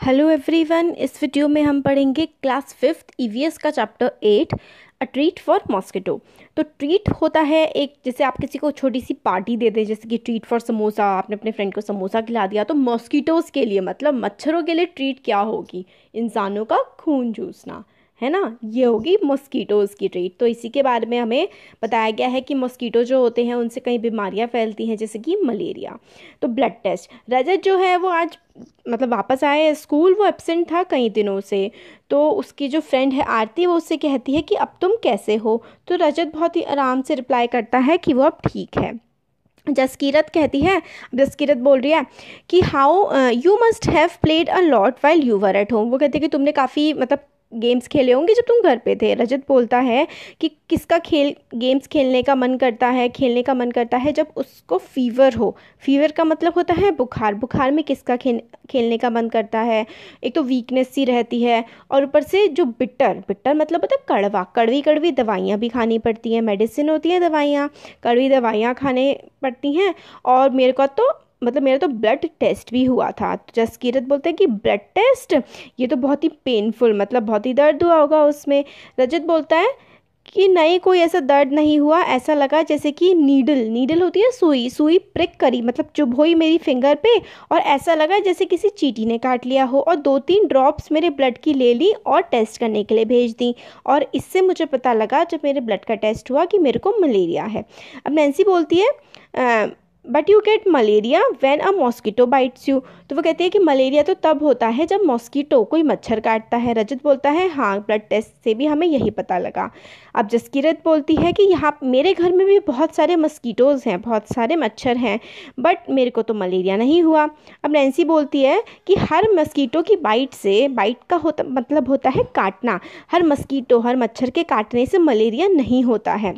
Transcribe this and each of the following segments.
Hello everyone, इस video में हम पढ़ेंगे क्लास 5th ईवीएस का chapter 8 a treat for mosquito. तो ट्रीट होता है एक, जैसे आप किसी को छोटी सी पार्टी दे दें, जैसे कि ट्रीट फॉर समोसा, आपने अपने फ्रेंड को समोसा खिला दिया। तो मॉस्किटोज़ के लिए मतलब मच्छरों के लिए ट्रीट क्या होगी? इंसानों का खून चूसना, है ना। ये होगी मॉस्किटोज़ की ट्रीट। तो इसी के बारे में हमें बताया गया है कि मॉस्किटो जो होते हैं उनसे कई बीमारियां फैलती हैं, जैसे कि मलेरिया। तो ब्लड टेस्ट, रजत जो है वो आज मतलब वापस आया है स्कूल, वो एब्सेंट था कई दिनों से। तो उसकी जो फ्रेंड है आरती, वो उससे कहती है कि अब तुम कैसे हो। तो रजत बहुत ही आराम से रिप्लाई करता है कि वो अब ठीक है। जसकीरत कहती है, जसकीरत बोल रही है कि how you must have played a lot while you were at home. वो कहते हैं कि तुमने काफ़ी मतलब गेम्स खेले होंगे जब तुम घर पे थे। रजत बोलता है कि किसका गेम्स खेलने का मन करता है, खेलने का मन करता है जब उसको फीवर हो। फीवर का मतलब होता है बुखार। बुखार में किसका खेलने का मन करता है? एक तो वीकनेस सी रहती है, और ऊपर से जो बिटर बिटर मतलब होता है कड़वा, कड़वी कड़वी दवाइयाँ भी खानी पड़ती हैं। मेडिसिन होती है दवाइयाँ, कड़वी दवाइयाँ खाने पड़ती हैं। और मेरा तो ब्लड टेस्ट भी हुआ था। तो जसकीरत बोलते हैं कि ब्लड टेस्ट, ये तो बहुत ही पेनफुल, मतलब बहुत ही दर्द हुआ होगा उसमें। रजत बोलता है कि नहीं, कोई ऐसा दर्द नहीं हुआ, ऐसा लगा जैसे कि नीडल नीडल होती है, सुई सुई प्रिक करी, मतलब चुभ हुई मेरी फिंगर पे, और ऐसा लगा जैसे किसी चींटी ने काट लिया हो। और 2-3 ड्रॉप्स मेरे ब्लड की ले ली और टेस्ट करने के लिए भेज दी, और इससे मुझे पता लगा जब मेरे ब्लड का टेस्ट हुआ कि मेरे को मलेरिया है। अब नैन्सी बोलती है but you get malaria when a mosquito bytes you. तो वो कहती है कि मलेरिया तो तब होता है जब मॉस्किटो, कोई मच्छर काटता है। रजत बोलता है हाँ, ब्लड टेस्ट से भी हमें यही पता लगा। अब जसकीरत बोलती है कि यहाँ मेरे घर में भी बहुत सारे मस्कीटोज़ हैं, बहुत सारे मच्छर हैं, बट मेरे को तो मलेरिया नहीं हुआ। अब नैन्सी बोलती है कि हर मस्कीटो की बाइट से, बाइट का मतलब होता है काटना, हर मस्कीटो, हर मच्छर के काटने से मलेरिया नहीं होता है।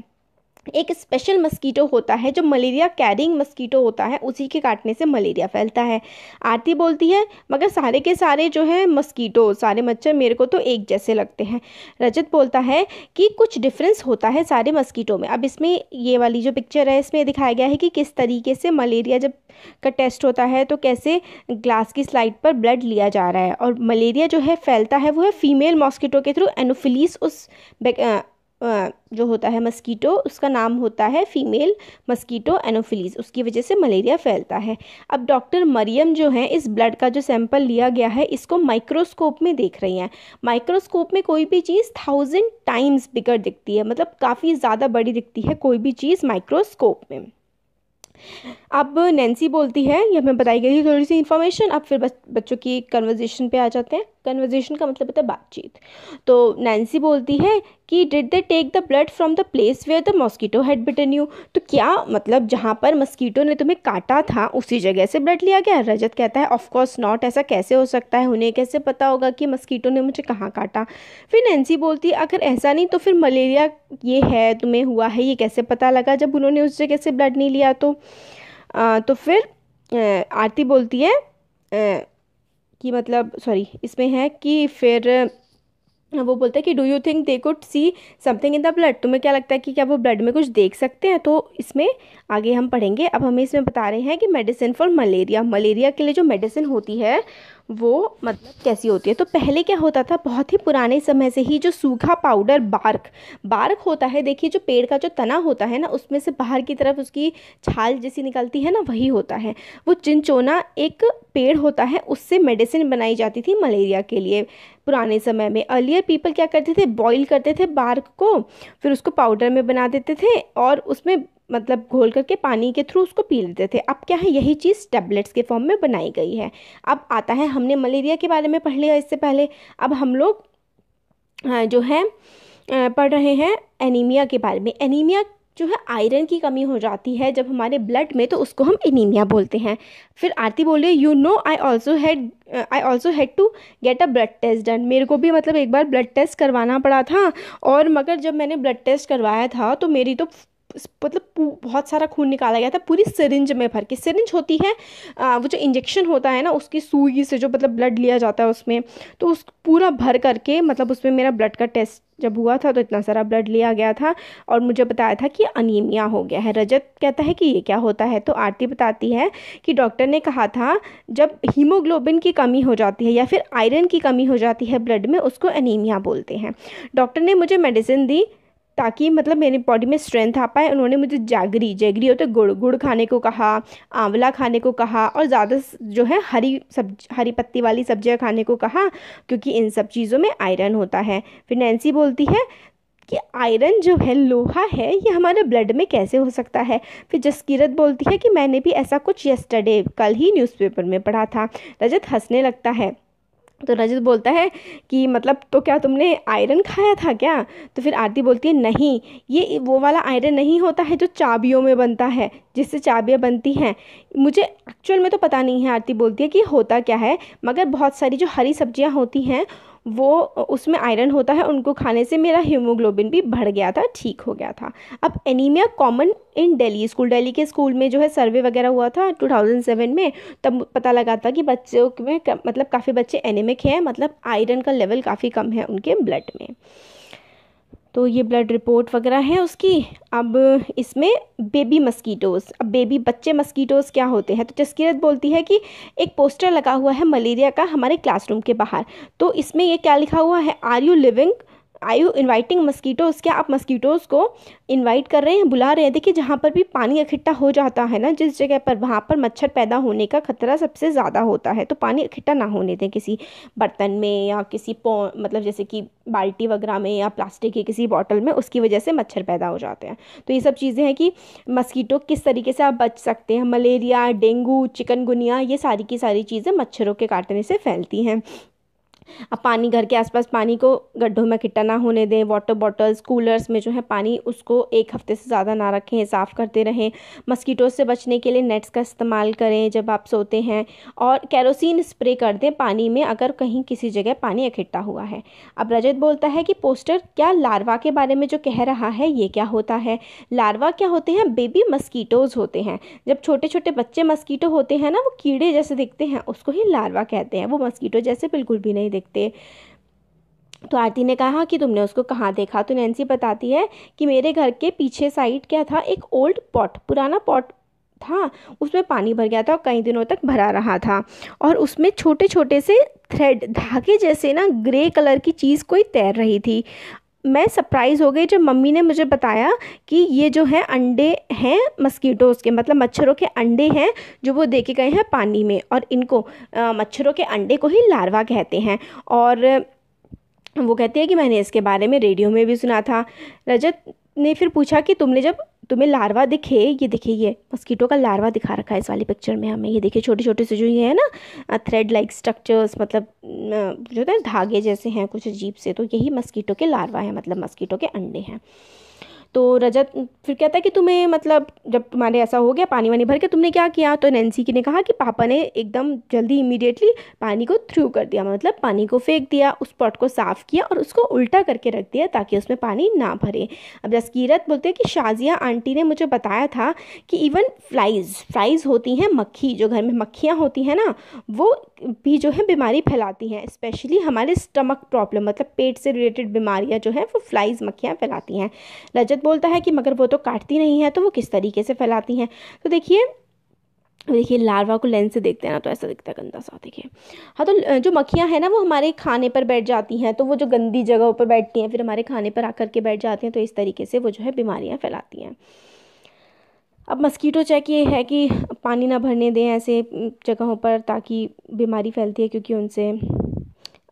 एक स्पेशल मस्कीटो होता है जो मलेरिया कैरिंग मस्कीटो होता है, उसी के काटने से मलेरिया फैलता है। आरती बोलती है मगर सारे के सारे जो है मस्कीटो, सारे मच्छर मेरे को तो एक जैसे लगते हैं। रजत बोलता है कि कुछ डिफरेंस होता है सारे मस्कीटो में। अब इसमें ये वाली जो पिक्चर है, इसमें दिखाया गया है कि किस तरीके से मलेरिया जब का टेस्ट होता है तो कैसे ग्लास की स्लाइड पर ब्लड लिया जा रहा है। और मलेरिया जो है फैलता है वो है फीमेल मॉस्किटो के थ्रू। एनोफिलीस उस जो होता है मस्कीटो, उसका नाम होता है फीमेल मस्कीटो एनोफिलीज, उसकी वजह से मलेरिया फैलता है। अब डॉक्टर मरियम जो है, इस ब्लड का जो सैंपल लिया गया है इसको माइक्रोस्कोप में देख रही हैं। माइक्रोस्कोप में कोई भी चीज़ 1000 टाइम्स बिगर दिखती है, मतलब काफ़ी ज़्यादा बड़ी दिखती है कोई भी चीज़ माइक्रोस्कोप में। अब नैन्सी बोलती है, ये हमें बताई गई थोड़ी सी इन्फॉर्मेशन। अब फिर बच्चों की कन्वर्जेशन पे आ जाते हैं। कन्वर्जेशन का मतलब होता है बातचीत। तो नैन्सी बोलती है कि did they take the blood from the place where the mosquito had bitten you. तो क्या मतलब जहाँ पर मस्कीटो ने तुम्हें काटा था उसी जगह से ब्लड लिया गया? रजत कहता है ऑफ कोर्स नॉट, ऐसा कैसे हो सकता है, उन्हें कैसे पता होगा कि मस्कीटो ने मुझे कहाँ काटा। फिर नैन्सी बोलती है अगर ऐसा नहीं तो फिर मलेरिया ये है, तुम्हें हुआ है, ये कैसे पता लगा जब उन्होंने उस जगह से ब्लड नहीं लिया? तो फिर आरती बोलती है कि मतलब सॉरी, इसमें है कि फिर वो बोलते हैं कि do you think they could see something in the blood. तुम्हें क्या लगता है कि क्या वो ब्लड में कुछ देख सकते हैं? तो इसमें आगे हम पढ़ेंगे। अब हमें इसमें बता रहे हैं कि मेडिसिन फॉर मलेरिया, मलेरिया के लिए जो मेडिसिन होती है वो मतलब कैसी होती है। तो पहले क्या होता था, बहुत ही पुराने समय से ही जो सूखा पाउडर बार्क होता है, देखिए जो पेड़ का जो तना होता है ना, उसमें से बाहर की तरफ उसकी छाल जैसी निकलती है ना, वही होता है वो चिंचोना, एक पेड़ होता है, उससे मेडिसिन बनाई जाती थी मलेरिया के लिए पुराने समय में। अर्लियर पीपल क्या करते थे, बॉईल करते थे बार्क को, फिर उसको पाउडर में बना देते थे और उसमें मतलब घोल करके पानी के थ्रू उसको पी लेते थे। अब क्या है, यही चीज़ टैबलेट्स के फॉर्म में बनाई गई है। अब आता है, हमने मलेरिया के बारे में पढ़ लिया इससे पहले। अब हम लोग जो है पढ़ रहे हैं एनीमिया के बारे में। एनीमिया जो है आयरन की कमी हो जाती है जब हमारे ब्लड में, तो उसको हम एनीमिया बोलते हैं। फिर आरती बोले you know I also had to get a blood test done. मेरे को भी मतलब एक बार ब्लड टेस्ट करवाना पड़ा था, और मगर जब मैंने ब्लड टेस्ट करवाया था तो मेरी तो मतलब बहुत सारा खून निकाला गया था पूरी सिरिंज में भर के। सिरिंज होती है वो जो इंजेक्शन होता है ना, उसकी सुई से जो मतलब ब्लड लिया जाता है उसमें, तो उस पूरा भर करके मतलब उसमें मेरा ब्लड का टेस्ट जब हुआ था तो इतना सारा ब्लड लिया गया था और मुझे बताया था कि अनीमिया हो गया है। रजत कहता है कि ये क्या होता है, तो आरती बताती है कि डॉक्टर ने कहा था जब हीमोग्लोबिन की कमी हो जाती है या फिर आयरन की कमी हो जाती है ब्लड में, उसको एनीमिया बोलते हैं। डॉक्टर ने मुझे मेडिसिन दी ताकि मतलब मेरी बॉडी में स्ट्रेंथ आ पाए। उन्होंने मुझे जैगरी, जैगरी होते गुड़, गुड़ खाने को कहा, आंवला खाने को कहा और ज़्यादा जो है हरी पत्ती वाली सब्जियां खाने को कहा, क्योंकि इन सब चीज़ों में आयरन होता है। फिर नैन्सी बोलती है कि आयरन जो है, लोहा है, ये हमारे ब्लड में कैसे हो सकता है। फिर जसकीरत बोलती है कि मैंने भी ऐसा कुछ यस्टरडे, कल ही न्यूज़पेपर में पढ़ा था। रजत हंसने लगता है, तो रजत बोलता है कि मतलब तो क्या तुमने आयरन खाया था क्या। तो फिर आरती बोलती है नहीं, ये वो वाला आयरन नहीं होता है जो चाबियों में बनता है, जिससे चाबियाँ बनती हैं। मुझे एक्चुअल में तो पता नहीं है, आरती बोलती है कि होता क्या है, मगर बहुत सारी जो हरी सब्जियां होती हैं वो उसमें आयरन होता है, उनको खाने से मेरा हीमोग्लोबिन भी बढ़ गया था, ठीक हो गया था। अब anaemia common in Delhi school, Delhi के स्कूल में जो है सर्वे वगैरह हुआ था 2007 में, तब पता लगा था कि बच्चों में मतलब काफ़ी बच्चे एनीमिक हैं, मतलब आयरन का लेवल काफ़ी कम है उनके ब्लड में। तो ये ब्लड रिपोर्ट वगैरह है उसकी। अब इसमें बेबी मस्कीटोज़, अब बेबी बच्चे मस्कीटोज़ क्या होते हैं, तो जसकीरत बोलती है कि एक पोस्टर लगा हुआ है मलेरिया का हमारे क्लासरूम के बाहर। तो इसमें ये क्या लिखा हुआ है, आर यू इन्वाइटिंग मस्कीटोज़, क्या आप मस्कीटोज़ को इनवाइट कर रहे हैं, बुला रहे हैं। देखिए जहाँ पर भी पानी इकट्ठा हो जाता है ना, जिस जगह पर, वहाँ पर मच्छर पैदा होने का खतरा सबसे ज़्यादा होता है। तो पानी इकट्ठा ना होने दें किसी बर्तन में या किसी मतलब जैसे कि बाल्टी वगैरह में या प्लास्टिक की किसी बॉटल में, उसकी वजह से मच्छर पैदा हो जाते हैं। तो ये सब चीज़ें हैं कि मस्कीटो किस तरीके से आप बच सकते हैं। मलेरिया, डेंगू, चिकनगुनिया, ये सारी की सारी चीज़ें मच्छरों के काटने से फैलती हैं। अब पानी, घर के आसपास पानी को गड्ढों में इकट्ठा ना होने दें। वाटर बॉटल्स, कूलर्स में जो है पानी, उसको एक हफ्ते से ज़्यादा ना रखें, साफ़ करते रहें। मस्कीटो से बचने के लिए नेट्स का इस्तेमाल करें जब आप सोते हैं, और केरोसिन स्प्रे कर दें पानी में अगर कहीं किसी जगह पानी इकट्ठा हुआ है। अब रजत बोलता है कि पोस्टर क्या लार्वा के बारे में जो कह रहा है ये क्या होता है। लार्वा क्या होते हैं, बेबी मस्कीटोज़ होते हैं। जब छोटे छोटे बच्चे मस्कीटो होते हैं ना, वो कीड़े जैसे दिखते हैं, उसको ही लार्वा कहते हैं। वो मस्कीटो जैसे बिल्कुल भी नहीं दिखते। तो आरती ने कहा कि तुमने उसको कहाँ देखा, तो नैन्सी बताती है कि मेरे घर के पीछे साइड क्या था, एक ओल्ड पॉट, पुराना पॉट था, उसमें पानी भर गया था और कई दिनों तक भरा रहा था, और उसमें छोटे छोटे से थ्रेड, धागे जैसे ना ग्रे कलर की चीज़ कोई तैर रही थी। मैं सरप्राइज़ हो गई जब मम्मी ने मुझे बताया कि ये जो है अंडे हैं मस्कीटोज़ के, मतलब मच्छरों के अंडे हैं जो वो दे के गए हैं पानी में, और इनको मच्छरों के अंडे को ही लार्वा कहते हैं। और वो कहती है कि मैंने इसके बारे में रेडियो में भी सुना था। रजत ने फिर पूछा कि तुम्हें लार्वा दिखे, ये देखिए ये मस्कीटो का लार्वा दिखा रखा है इस वाली पिक्चर में हमें, ये देखिए छोटे छोटे से जो ये है ना थ्रेड लाइक स्ट्रक्चर्स, मतलब जो है धागे जैसे हैं कुछ अजीब से, तो यही मस्कीटो के लार्वा है, मतलब मस्कीटो के अंडे हैं। तो रजत फिर कहता है कि तुम्हें मतलब जब तुम्हारे ऐसा हो गया पानी वानी भर के, तुमने क्या किया। तो नैन्सी ने कहा कि पापा ने एकदम जल्दी इमीडिएटली पानी को थ्रू कर दिया, मतलब पानी को फेंक दिया, उस पॉट को साफ़ किया और उसको उल्टा करके रख दिया ताकि उसमें पानी ना भरे। अब जसकीरत बोलते हैं कि शाजिया आंटी ने मुझे बताया था कि इवन फ्लाइज होती हैं, मक्खी, जो घर में मक्खियाँ होती हैं ना, वो भी जो है बीमारी फैलाती हैं, स्पेशली हमारे स्टमक प्रॉब्लम, मतलब पेट से रिलेटेड बीमारियाँ जो हैं वो फ्लाइज, मक्खियाँ फैलाती हैं। रजत बोलता है कि मगर वो तो काटती नहीं है, तो वो किस तरीके से फैलाती हैं। तो देखिए लार्वा को लेंस से देखते हैं ना तो ऐसा दिखता है गंदा सा, देखिए। हाँ, तो जो मक्खियाँ हैं ना वो हमारे खाने पर बैठ जाती हैं, तो वो जो गंदी जगहों पर बैठती हैं फिर हमारे खाने पर आकर के बैठ जाती हैं, तो इस तरीके से वो जो है बीमारियाँ फैलाती हैं। अब मस्कीटो चेक ये है कि पानी ना भरने दें ऐसे जगहों पर ताकि बीमारी फैलती है क्योंकि उनसे।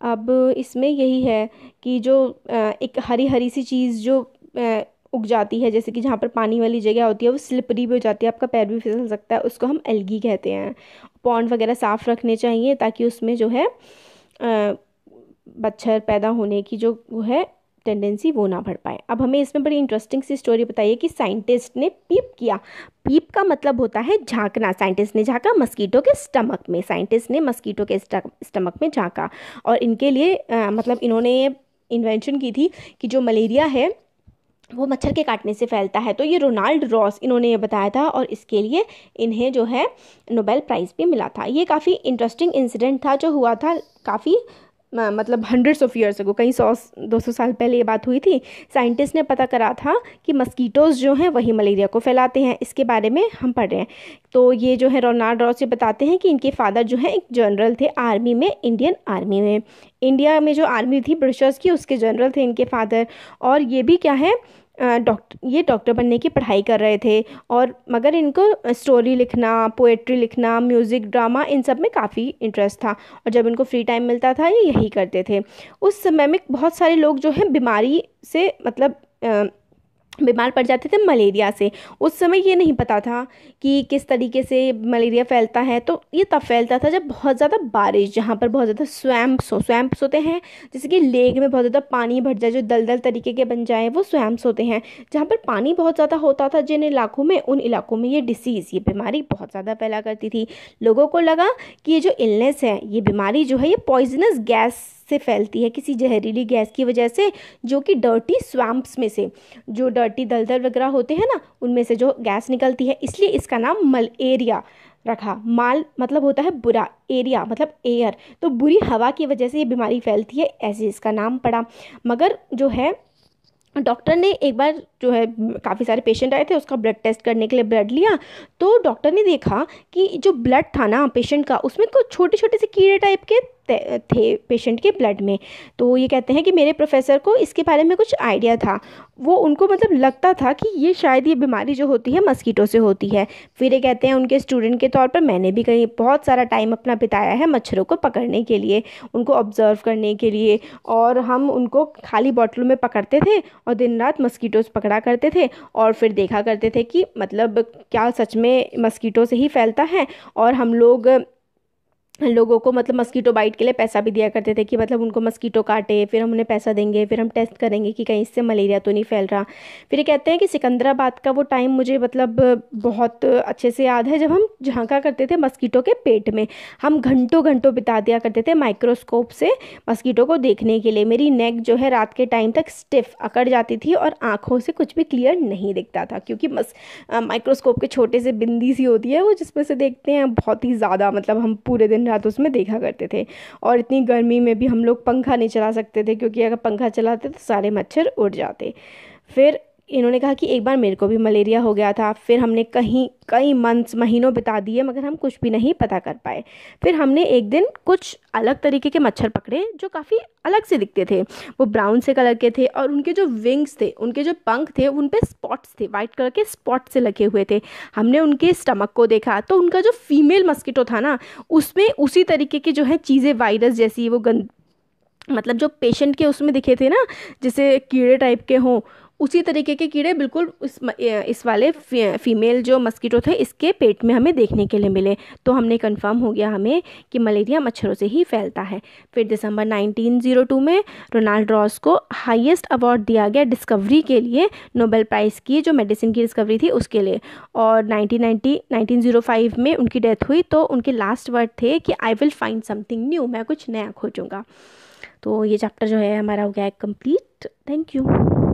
अब इसमें यही है कि जो एक हरी हरी सी चीज़ जो उग जाती है, जैसे कि जहाँ पर पानी वाली जगह होती है वो स्लिपरी भी हो जाती है, आपका पैर भी फिसल सकता है, उसको हम एल्गी कहते हैं। पॉन्ड वगैरह साफ़ रखने चाहिए ताकि उसमें जो है मच्छर पैदा होने की जो वो है टेंडेंसी वो ना बढ़ पाए। अब हमें इसमें बड़ी इंटरेस्टिंग सी स्टोरी बताइए कि साइंटिस्ट ने पीप किया। पीप का मतलब होता है झांकना। साइंटिस्ट ने झांका मस्कीटो के स्टमक में, साइंटिस्ट ने मस्कीटो के स्टमक में झांका, और इनके लिए मतलब इन्होंने ये इन्वेंशन की थी कि जो मलेरिया है वो मच्छर के काटने से फैलता है। तो ये रोनाल्ड रॉस इन्होंने ये बताया था और इसके लिए इन्हें जो है नोबेल प्राइज़ भी मिला था। ये काफ़ी इंटरेस्टिंग इंसिडेंट था जो हुआ था काफ़ी मतलब हंड्रेड्स ऑफ ईयर्स अगो, कई 100-200 साल पहले ये बात हुई थी। साइंटिस्ट ने पता करा था कि मस्कीटोज़ जो हैं वही मलेरिया को फैलाते हैं, इसके बारे में हम पढ़ रहे हैं। तो ये जो है रोनाल्ड रॉस ये बताते हैं कि इनके फादर जो है एक जनरल थे आर्मी में, इंडियन आर्मी में। इंडिया में जो आर्मी थी ब्रिटिशर्स की, उसके जनरल थे इनके फादर। और ये भी क्या है, डॉक्टर बनने की पढ़ाई कर रहे थे। और मगर इनको स्टोरी लिखना, पोएट्री लिखना, म्यूज़िक, ड्रामा, इन सब में काफ़ी इंटरेस्ट था और जब इनको फ्री टाइम मिलता था ये यही करते थे। उस समय में बहुत सारे लोग जो हैं बीमारी से मतलब बीमार पड़ जाते थे मलेरिया से। उस समय ये नहीं पता था कि किस तरीके से मलेरिया फैलता है। तो ये तब फैलता था जब बहुत ज़्यादा बारिश, जहाँ पर बहुत ज़्यादा स्वैम्प्स होते हैं, जैसे कि लेक में बहुत ज़्यादा पानी भर जाए, जो दलदल तरीके के बन जाए, वो स्वैम्प्स होते हैं। जहाँ पर पानी बहुत ज़्यादा होता था जिन इलाकों में, उन इलाकों में ये डिसीज़, ये बीमारी बहुत ज़्यादा फैला करती थी। लोगों को लगा कि ये जो इलनेस है, ये बीमारी जो है, ये पॉइजनस गैस से फैलती है, किसी जहरीली गैस की वजह से, जो कि डर्टी स्वैम्प्स में से, जो डर्टी दलदल वगैरह होते हैं ना, उनमें से जो गैस निकलती है। इसलिए इसका नाम मलेरिया रखा। माल मतलब होता है बुरा, एरिया मतलब एयर, तो बुरी हवा की वजह से ये बीमारी फैलती है, ऐसे इसका नाम पड़ा। मगर जो है डॉक्टर ने एक बार जो है, काफ़ी सारे पेशेंट आए थे, उसका ब्लड टेस्ट करने के लिए ब्लड लिया। तो डॉक्टर ने देखा कि जो ब्लड था ना पेशेंट का, उसमें कुछ छोटे छोटे से कीड़े टाइप के थे पेशेंट के ब्लड में। तो ये कहते हैं कि मेरे प्रोफेसर को इसके बारे में कुछ आइडिया था, वो उनको मतलब लगता था कि ये शायद ये बीमारी जो होती है मस्कीटो से होती है। फिर ये कहते हैं उनके स्टूडेंट के तौर पर मैंने भी कहीं बहुत सारा टाइम अपना बिताया है मच्छरों को पकड़ने के लिए, उनको ऑब्जर्व करने के लिए। और हम उनको खाली बॉटलों में पकड़ते थे और दिन रात मस्कीटोज़ पकड़ा करते थे और फिर देखा करते थे कि मतलब क्या सच में मस्कीटो से ही फैलता है। और हम लोगों को मतलब मस्कीटो बाइट के लिए पैसा भी दिया करते थे कि मतलब उनको मस्कीटो काटे, फिर हम उन्हें पैसा देंगे, फिर हम टेस्ट करेंगे कि कहीं इससे मलेरिया तो नहीं फैल रहा। फिर ये कहते हैं कि सिकंदराबाद का वो टाइम मुझे मतलब बहुत अच्छे से याद है, जब हम झांका करते थे मस्कीटो के पेट में। हम घंटों घंटों बिता दिया करते थे माइक्रोस्कोप से मस्कीटो को देखने के लिए। मेरी नेक जो है रात के टाइम तक स्टिफ अकड़ जाती थी और आँखों से कुछ भी क्लियर नहीं दिखता था, क्योंकि माइक्रोस्कोप के छोटे से बिंदी सी होती है वो, जिसमें से देखते हैं बहुत ही ज़्यादा, मतलब हम पूरे दिन रात उसमें देखा करते थे। और इतनी गर्मी में भी हम लोग पंखा नहीं चला सकते थे, क्योंकि अगर पंखा चलाते तो सारे मच्छर उड़ जाते। फिर इन्होंने कहा कि एक बार मेरे को भी मलेरिया हो गया था। फिर हमने कई मंथ्स, महीनों बिता दिए, मगर हम कुछ भी नहीं पता कर पाए। फिर हमने एक दिन कुछ अलग तरीके के मच्छर पकड़े जो काफ़ी अलग से दिखते थे। वो ब्राउन से कलर के थे और उनके जो विंग्स थे, उनके जो पंख थे, उन पे स्पॉट्स थे, वाइट कलर के स्पॉट से लगे हुए थे। हमने उनके स्टमक को देखा तो उनका जो फीमेल मस्कीटो था ना, उसमें उसी तरीके की जो है चीज़ें, वायरस जैसी वो मतलब जो पेशेंट के उसमें दिखे थे ना, जैसे कीड़े टाइप के हों, उसी तरीके के कीड़े बिल्कुल इस वाले फीमेल जो मस्कीटो थे इसके पेट में हमें देखने के लिए मिले। तो हमने कंफर्म हो गया हमें कि मलेरिया मच्छरों से ही फैलता है। फिर दिसंबर 1902 में रोनाल्ड रॉस को हाईएस्ट अवार्ड दिया गया डिस्कवरी के लिए, नोबेल प्राइज़ की जो मेडिसिन की डिस्कवरी थी उसके लिए। और 1905 में उनकी डेथ हुई। तो उनके लास्ट वर्ड थे कि I will find something new, मैं कुछ नया खोजूँगा। तो ये चैप्टर जो है हमारा हो गया है कंप्लीट। Thank you.